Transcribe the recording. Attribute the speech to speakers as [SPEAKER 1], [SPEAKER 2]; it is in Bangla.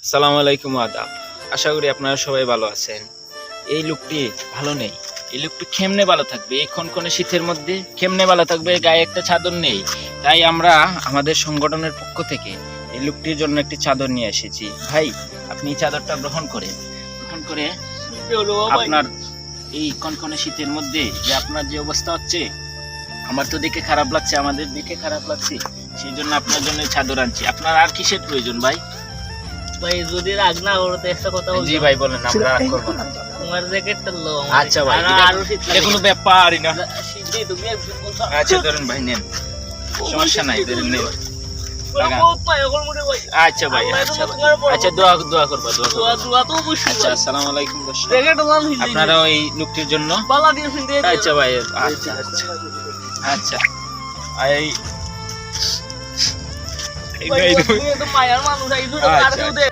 [SPEAKER 1] আসসালামু আলাইকুম আদাব। আশা করি আপনারা সবাই ভালো আছেন। এই লোকটি ভালো নেই, এই লোকটি কেমনে ভালো থাকবে? এই কনকনে শীতের মধ্যে কেমনে ভালো থাকবে? গায়ে একটা চাদর নেই। তাই আমরা আমাদের সংগঠনের পক্ষ থেকে এই লোকটির জন্য একটি চাদর নিয়ে এসেছি। ভাই, আপনি এই চাদরটা গ্রহণ করে আপনার এই কনকনে শীতের মধ্যে যে আপনার যে অবস্থা হচ্ছে, আমার তো দেখে খারাপ লাগছে, আমাদের দেখে খারাপ লাগছে, সেই জন্য আপনার জন্য চাদর আনছি। আপনার আর কিসের প্রয়োজন ভাই?
[SPEAKER 2] ভাই যদি রাগ না করো তো একটা কথা বলছি।
[SPEAKER 1] জি ভাই বলেন, আমরা রাগ করবো না।
[SPEAKER 2] তোমার জ্যাকেটটা লো।
[SPEAKER 1] আচ্ছা ভাই,
[SPEAKER 2] আরো শীত লাগে।
[SPEAKER 1] কোনো ব্যাপারই না।
[SPEAKER 2] শীতে তুমি একদম বলছো।
[SPEAKER 1] আচ্ছা ধরেন ভাই, নেন, সমস্যা নাই, ধরেন নেন। লাগান।
[SPEAKER 2] বহুত পায় ওর মনে ভাই।
[SPEAKER 1] আচ্ছা ভাই,
[SPEAKER 2] আল্লাহ
[SPEAKER 1] আচ্ছা
[SPEAKER 2] তোমার
[SPEAKER 1] ভাই।
[SPEAKER 2] বড়
[SPEAKER 1] আচ্ছা দোয়া করবা,
[SPEAKER 2] দোয়া তো অবশ্যই।
[SPEAKER 1] আচ্ছা, আসসালামু আলাইকুম দর্শক।
[SPEAKER 2] জ্যাকেট লাল হইছে।
[SPEAKER 1] আপনারা ওই লোকটির জন্য
[SPEAKER 2] বালা দিয়ে ফিন দিয়ে।
[SPEAKER 1] আচ্ছা ভাই, আচ্ছা আচ্ছা আচ্ছা এই
[SPEAKER 2] ভাই তুমি তো মায়ার মানুষ আইছো তো আর
[SPEAKER 1] আচ্ছা,
[SPEAKER 2] কেউ দে।